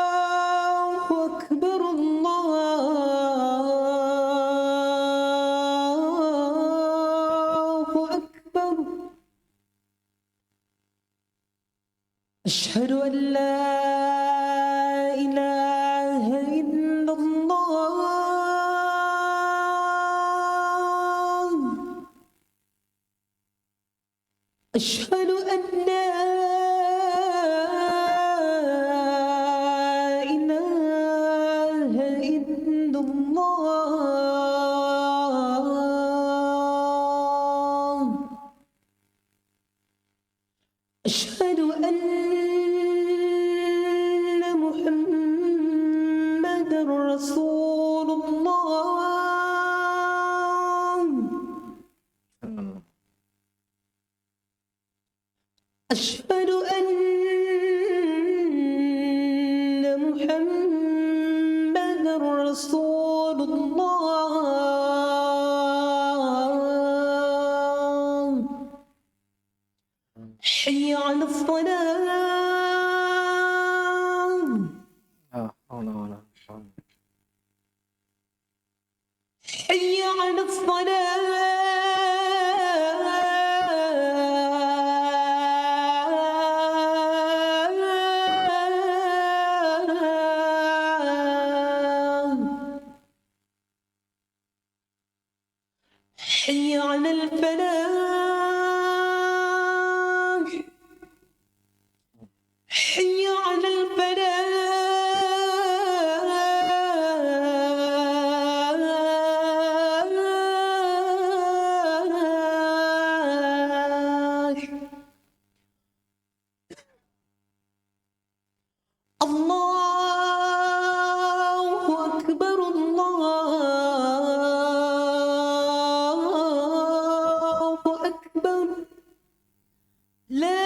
[SPEAKER 1] Allah. أكبر الله أكبر أشهد أن لا إله إلا الله أشهد أن لا إله إلا الله أشهد أن محمدا رسول الله أشهد أن محمدا رسول الله حي على الصلاة حي على الصلاة حي على الفلاح حي على الفلاح الله أكبر الله أكبر لا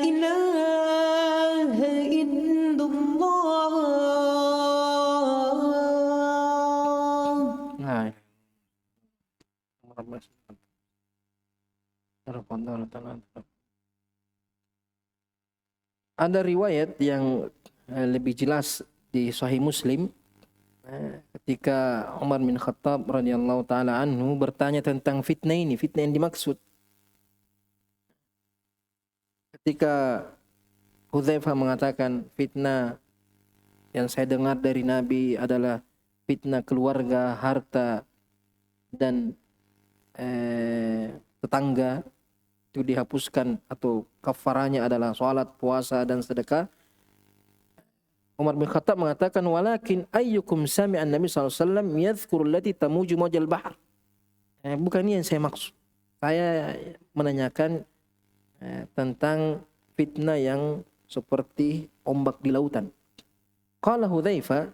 [SPEAKER 1] إله إلا الله Ada riwayat yang lebih jelas di Sahih Muslim ketika Umar bin Khattab radhiyallahu taala anhu bertanya tentang fitnah ini, fitnah yang dimaksud. Ketika Hudzaifah mengatakan fitnah yang saya dengar dari Nabi adalah fitnah keluarga, harta, dan tetangga itu dihapuskan atau kafaranya adalah salat, puasa, dan sedekah. Umar bin Khattab mengatakan walakin ayyukum sami'an Nabi sallallahu alaihi wasallam yadhkuru allati tamuju mawjal bahr. Bukan ini yang saya maksud. Saya menanyakan tentang fitnah yang seperti ombak di lautan. Qala Hudzaifah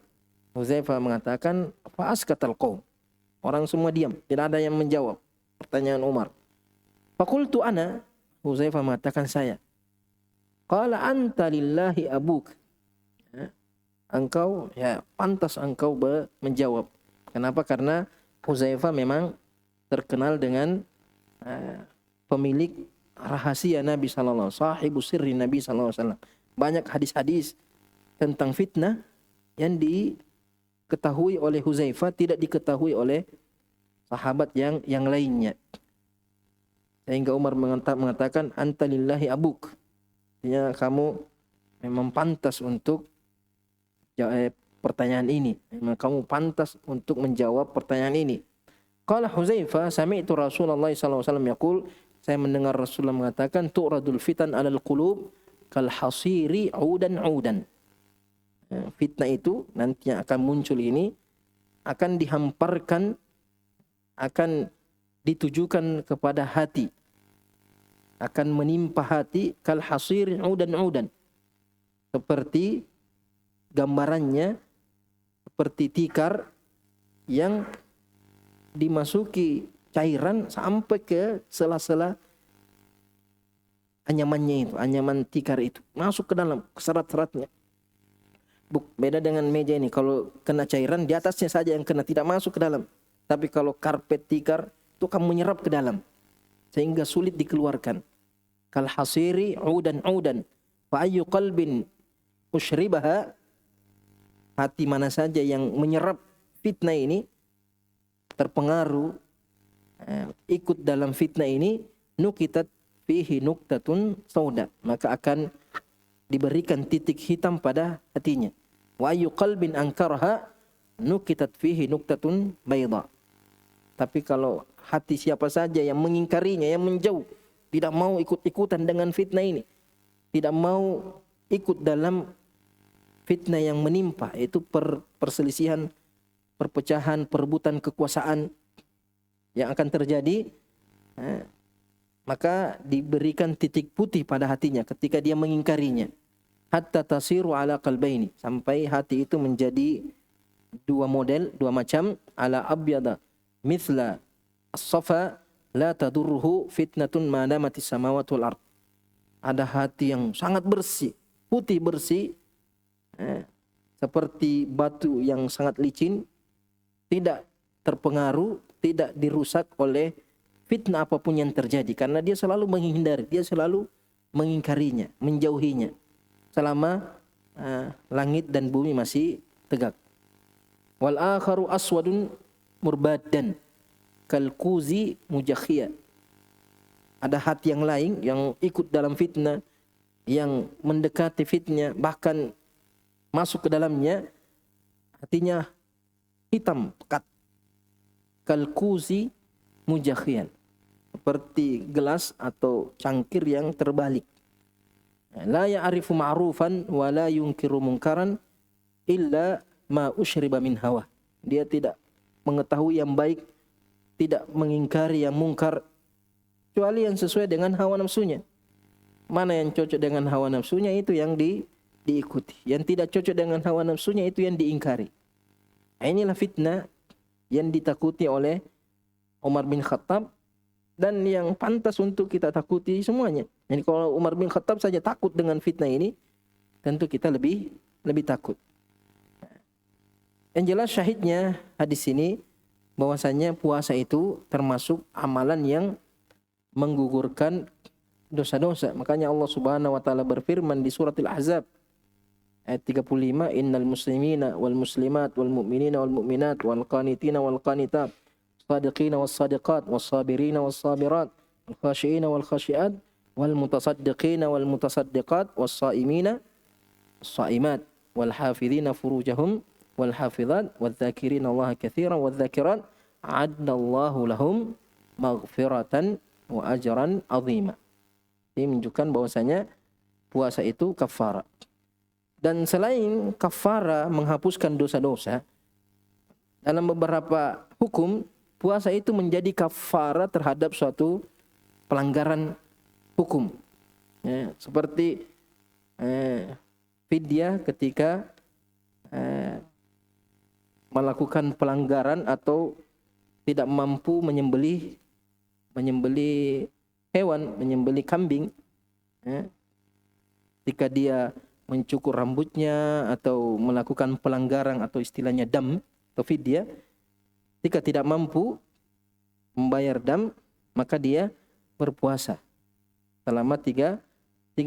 [SPEAKER 1] mengatakan fa askatal qaum. Orang semua diam, tidak ada yang menjawab pertanyaan Umar. Faqultu ana, Hudzaifah mengatakan saya. Qala anta lillahi abuk. Engkau, ya pantas engkau menjawab. Kenapa? Karena Hudzaifah memang terkenal dengan pemilik rahasia Nabi sallallahu alaihi wasallam, sahibu sirri Nabi sallallahu alaihi wasallam. Banyak hadis-hadis tentang fitnah yang diketahui oleh Hudzaifah tidak diketahui oleh sahabat yang lainnya. Sehingga Umar mengatakan anta lillahi abuk. Artinya kamu memang pantas untuk pertanyaan ini. Memang kamu pantas untuk menjawab pertanyaan ini. Qala Hudzaifah sami'tu Rasulullah sallallahu alaihi wasallam yaqul, saya mendengar Rasulullah mengatakan tu'radul fitan 'alal qulub kal hasiri 'udan. Fitnah itu nantinya akan muncul ini akan dihamparkan, akan ditujukan kepada hati, akan menimpa hati kal hasir udan, seperti gambarannya seperti tikar yang dimasuki cairan sampai ke sela-sela anyamannya itu, anyaman tikar itu masuk ke dalam serat-seratnya. Beda dengan meja ini, kalau kena cairan di atasnya saja yang kena, tidak masuk ke dalam. Tapi kalau karpet tikar itu akan menyerap ke dalam sehingga sulit dikeluarkan. Kal hasiri udan, Fa ayyu qalbin usyribaha, hati mana saja yang menyerap fitnah ini, terpengaruh, ikut dalam fitnah ini, nukitat fihi nuktatun sauda, maka akan diberikan titik hitam pada hatinya. Wa ayyu qalbin ankaraha nukitat fihi nuktatun bayda. Tapi kalau hati siapa saja yang mengingkarinya, yang menjauh, tidak mau ikut-ikutan dengan fitnah ini, tidak mau ikut dalam fitnah yang menimpa, itu perselisihan, perpecahan, perebutan kekuasaan yang akan terjadi, maka diberikan titik putih pada hatinya ketika dia mengingkarinya. Hatta tasiru ala qalbaini, sampai hati itu menjadi dua model, dua macam. Ala abyada mithla as-safa la tadurruhu fitnatun ma damatis samawati wal ard. Ada hati yang sangat bersih, putih bersih, seperti batu yang sangat licin, tidak terpengaruh, tidak dirusak oleh fitnah apapun yang terjadi, karena dia selalu menghindari, dia selalu mengingkarinya, menjauhinya, selama langit dan bumi masih tegak. Wal akharu aswadun murbadan kalkuzi mujakhia. Ada hati yang lain yang ikut dalam fitnah, yang mendekati fitnah, bahkan masuk ke dalamnya, hatinya hitam pekat. Kalkuzi mujakhian, seperti gelas atau cangkir yang terbalik. La ya'rifu ma'rufan wa la yunkiru munkaran illa ma usyriba min hawa. Dia tidak mengetahui yang baik, tidak mengingkari yang mungkar, kecuali yang sesuai dengan hawa nafsunya. Mana yang cocok dengan hawa nafsunya, itu yang diikuti. Yang tidak cocok dengan hawa nafsunya, itu yang diingkari. Inilah fitnah yang ditakuti oleh Umar bin Khattab, dan yang pantas untuk kita takuti semuanya. Jadi kalau Umar bin Khattab saja takut dengan fitnah ini, tentu kita lebih takut. Yang jelas syahidnya hadis ini, bahwasanya puasa itu termasuk amalan yang menggugurkan dosa-dosa. Makanya Allah Subhanahu wa taala berfirman di surat Al-Ahzab ayat 35, innal muslimina wal muslimat wal mu'minina wal mu'minat wal qanitina wal qanitat sadiqina was sadiqat was sabirina was sabirat wal khashiina wal khashiat wal mutasaddiqina wal mutasaddiqat was saimina was saimat wal hafizina furujahum wal hafizat wal dzakirina Allah katsiran wal dzakirat a'addallahu lahum maghfiratan wa ajran 'azima. Ini menunjukkan bahwasanya puasa itu kafara. Dan selain kafara menghapuskan dosa-dosa, dalam beberapa hukum puasa itu menjadi kafara terhadap suatu pelanggaran hukum. Ya, seperti fidyah ketika melakukan pelanggaran atau tidak mampu menyembelih hewan, menyembelih kambing. Ya, ketika dia mencukur rambutnya atau melakukan pelanggaran atau istilahnya dam atau fidyah, jika tidak mampu membayar dam, maka dia berpuasa selama tiga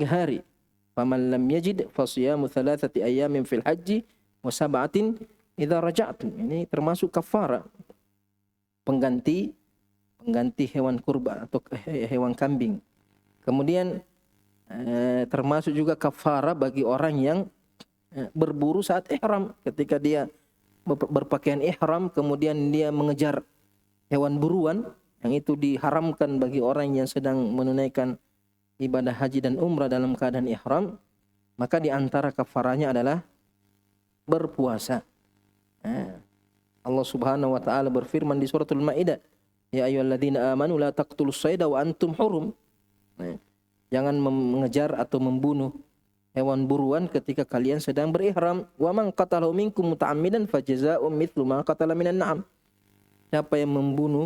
[SPEAKER 1] hari. Faman lam yajid fasiyamu thalathati ayamin fil haji wa sab'atin idza raja'tum. Ini termasuk kafara, pengganti hewan kurban atau hewan kambing. Kemudian termasuk juga kafara bagi orang yang berburu saat ihram, ketika dia berpakaian ihram kemudian dia mengejar hewan buruan, yang itu diharamkan bagi orang yang sedang menunaikan ibadah haji dan umrah dalam keadaan ihram, maka di antara kafaranya adalah berpuasa. Allah Subhanahu wa taala berfirman di suratul Maidah, ya ayyuhalladzina amanu la taqtulus sayda wa antum hurum. Jangan mengejar atau membunuh hewan buruan ketika kalian sedang berihram. Wa man qatalahu minkum muta'ammidan fajazaa'un mithlu ma qatala minan na'am. Siapa yang membunuh,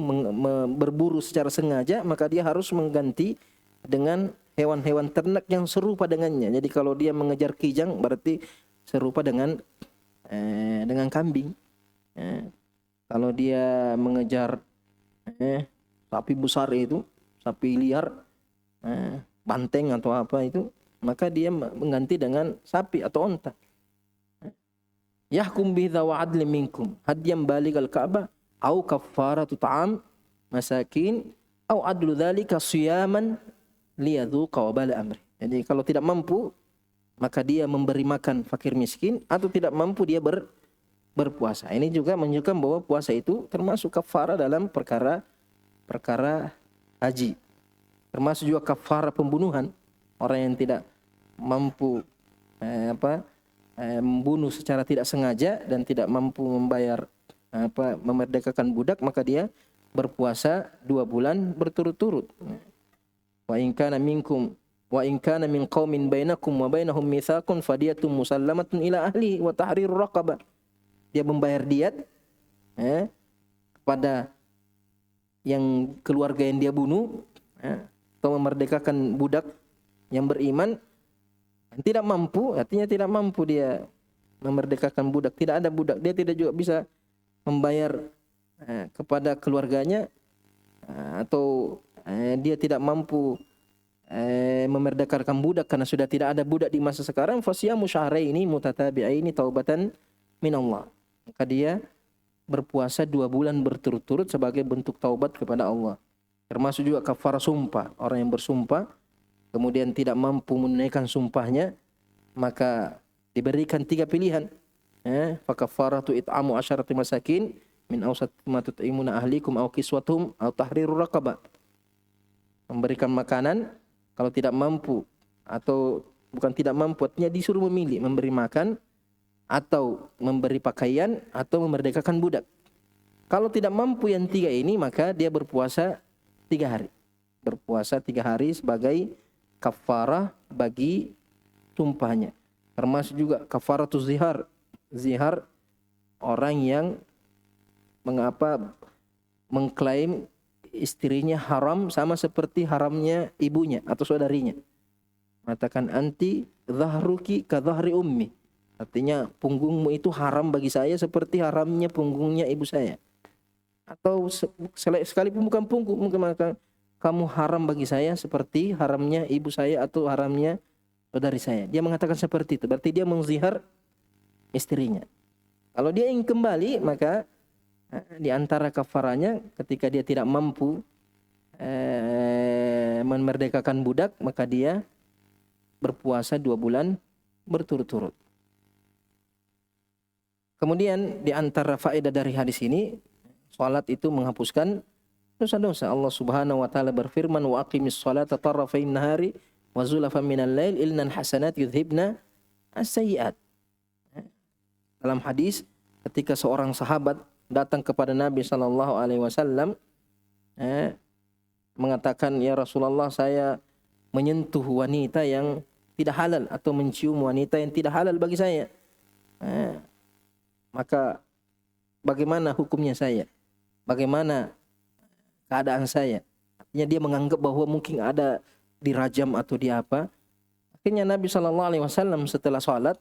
[SPEAKER 1] berburu secara sengaja, maka dia harus mengganti dengan hewan-hewan ternak yang serupa dengannya. Jadi kalau dia mengejar kijang, berarti serupa dengan kambing. Kalau dia mengejar sapi besar itu, sapi liar, banteng atau apa itu, maka dia mengganti dengan sapi atau unta. Yahkum bihi dzawa adlin minkum hadyan baligal Ka'bah au kaffaratu ta'am masakin au adlu dzalika siyaman liyadzuqa wabala amri. Jadi kalau tidak mampu maka dia memberi makan fakir miskin, atau tidak mampu dia berpuasa. Ini juga menunjukkan bahwa puasa itu termasuk kafarah dalam perkara haji. Termasuk juga kafarah pembunuhan. Orang yang tidak mampu membunuh secara tidak sengaja dan tidak mampu membayar memerdekakan budak, maka dia berpuasa 2 bulan berturut-turut. Wa in kana min qaumin bainakum wa bainahum mitsaqun fadiyatun musallamatun ila ahli wa tahrirur raqabah. Dia membayar diat kepada yang keluarga yang dia bunuh, atau memerdekakan budak yang beriman. Tidak mampu, artinya tidak mampu dia memerdekakan budak, tidak ada budak, dia tidak juga bisa membayar kepada keluarganya, atau dia tidak mampu memerdekakan budak karena sudah tidak ada budak di masa sekarang. Fasyamu syahraini mutatabi'aini taubatan minallah. Maka dia berpuasa 2 bulan berturut-turut sebagai bentuk taubat kepada Allah. Termasuk juga kafarah sumpah. Orang yang bersumpah kemudian tidak mampu menunaikan sumpahnya, maka diberikan 3 pilihan. Fa kafaratu it'amu 'asharati masakin min awsat ma tut'imuna ahlikum aw kiswatuhum aw tahrirur raqabah. Memberikan makanan kalau tidak mampu, atau bukan tidak mampu, artinya disuruh memilih, memberi makan atau memberi pakaian atau memerdekakan budak. Kalau tidak mampu yang 3 ini, maka dia berpuasa 3 hari. Berpuasa 3 hari sebagai kafarah bagi sumpahnya. Termasuk juga kafaratul zihar. Zihar, orang yang mengklaim istrinya haram sama seperti haramnya ibunya atau saudarinya. Mengatakan anti dhahruki ka dhahri ummi. Artinya punggungmu itu haram bagi saya seperti haramnya punggungnya ibu saya. Atau sekalipun bukan punggung, maka kamu haram bagi saya seperti haramnya ibu saya atau haramnya saudari saya. Dia mengatakan seperti itu, berarti dia menzihar istrinya. Kalau dia ingin kembali, maka di antara kafaranya ketika dia tidak mampu memerdekakan budak, maka dia berpuasa 2 bulan berturut-turut. Kemudian di antara faedah dari hadis ini, salat itu menghapuskan dosa-dosa. Allah Subhanahu wa taala berfirman, wa aqimis salata tarafain nahari wa zulafan minal lail innal hasanat yudhibna as-sayyi'at. Dalam hadis, ketika seorang sahabat datang kepada Nabi sallallahu alaihi wasallam mengatakan, ya Rasulullah, saya menyentuh wanita yang tidak halal atau mencium wanita yang tidak halal bagi saya. Maka bagaimana hukumnya saya? Bagaimana keadaan saya? Artinya dia menganggap bahwa mungkin ada dirajam atau di apa. Akhirnya Nabi SAW setelah salat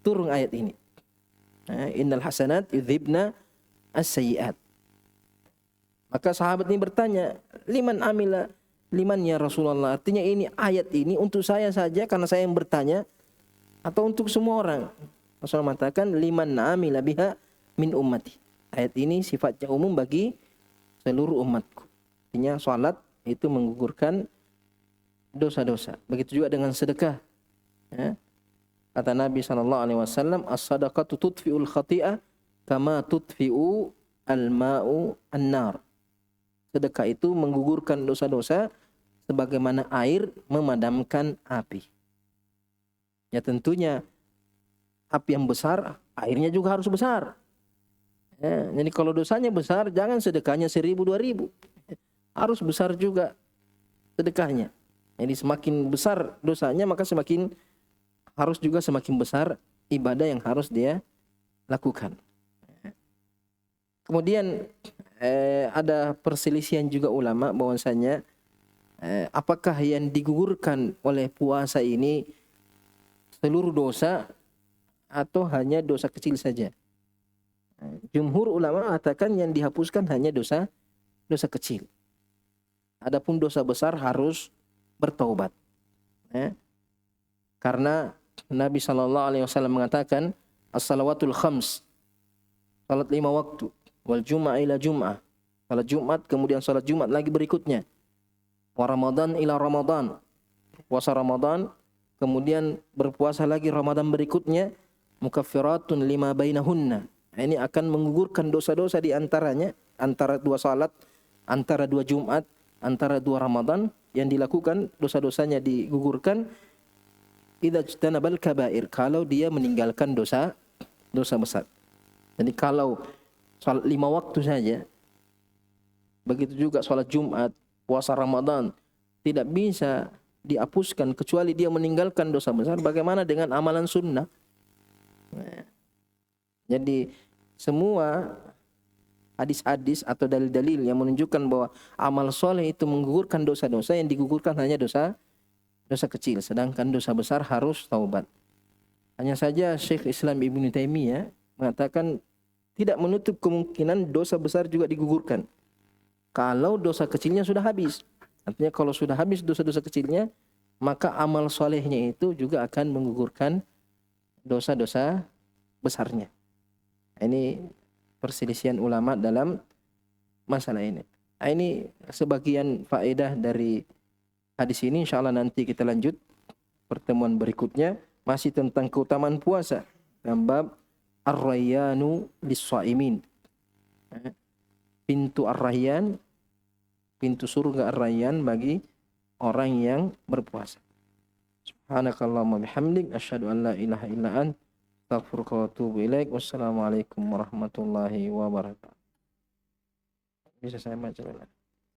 [SPEAKER 1] turun ayat ini. Innal hasanat yudhibna as-sayyi'at. Maka sahabat ini bertanya, liman ya Rasulullah? Artinya ini ayat ini untuk saya saja karena saya yang bertanya, atau untuk semua orang? Rasulullah mengatakan liman amila biha min ummati. Ayat ini sifatnya umum bagi seluruh umatku. Artinya salat itu menggugurkan dosa-dosa. Begitu juga dengan sedekah. Kata Nabi SAW, as-sadaqatu tudfi'ul khati'ah kama tudfi'u al-ma'u an-nar. Sedekah itu menggugurkan dosa-dosa sebagaimana air memadamkan api. Ya tentunya api yang besar, airnya juga harus besar. Jadi kalau dosanya besar, jangan sedekahnya 1.000, 2.000. Harus besar juga sedekahnya. Jadi semakin besar dosanya, maka harus juga semakin besar ibadah yang harus dia lakukan. Kemudian ada perselisihan juga ulama bahwasanya apakah yang digugurkan oleh puasa ini seluruh dosa atau hanya dosa kecil saja. Jumhur ulama mengatakan yang dihapuskan hanya dosa kecil. Adapun dosa besar harus bertaubat. Karena Nabi SAW mengatakan as-salawatul khams, salat 5 waktu, wal jum'ah ila jum'ah, salat Jumat kemudian salat Jumat lagi berikutnya, wa Ramadan ila Ramadan, puasa Ramadan kemudian berpuasa lagi Ramadan berikutnya, mukaffiratun lima bainahunna. Ini akan menggugurkan dosa-dosa di antaranya, antara 2 salat, antara 2 Jumat, antara 2 Ramadan yang dilakukan, dosa-dosanya digugurkan. Idza jtanabal kabair, kalau dia meninggalkan dosa besar. Jadi kalau salat 5 waktu saja, begitu juga salat Jumat, puasa Ramadan tidak bisa dihapuskan kecuali dia meninggalkan dosa besar, bagaimana dengan amalan sunnah? Nah, jadi semua hadis-hadis atau dalil-dalil yang menunjukkan bahwa amal soleh itu menggugurkan dosa-dosa, yang digugurkan hanya dosa kecil, sedangkan dosa besar harus taubat. Hanya saja Syekh Islam Ibnu Taimiyah mengatakan tidak menutup kemungkinan dosa besar juga digugurkan kalau dosa kecilnya sudah habis. Artinya kalau sudah habis dosa-dosa kecilnya, maka amal solehnya itu juga akan menggugurkan dosa-dosa besarnya. Ini perselisihan ulama dalam masalah ini. Ini sebagian faedah dari hadis ini. Insyaallah nanti kita lanjut pertemuan berikutnya, masih tentang keutamaan puasa dalam bab ar-rayyanu lis-shaimin. Pintu ar-rayyan, pintu surga ar-rayyan bagi orang yang berpuasa. Subhanakallahumma bihamdik asyhadu an la ilaha illa anta astaghfiruka wa atubu ilaik. Wassalamualaikum warahmatullahi wabarakatuh. Bisa saya baca?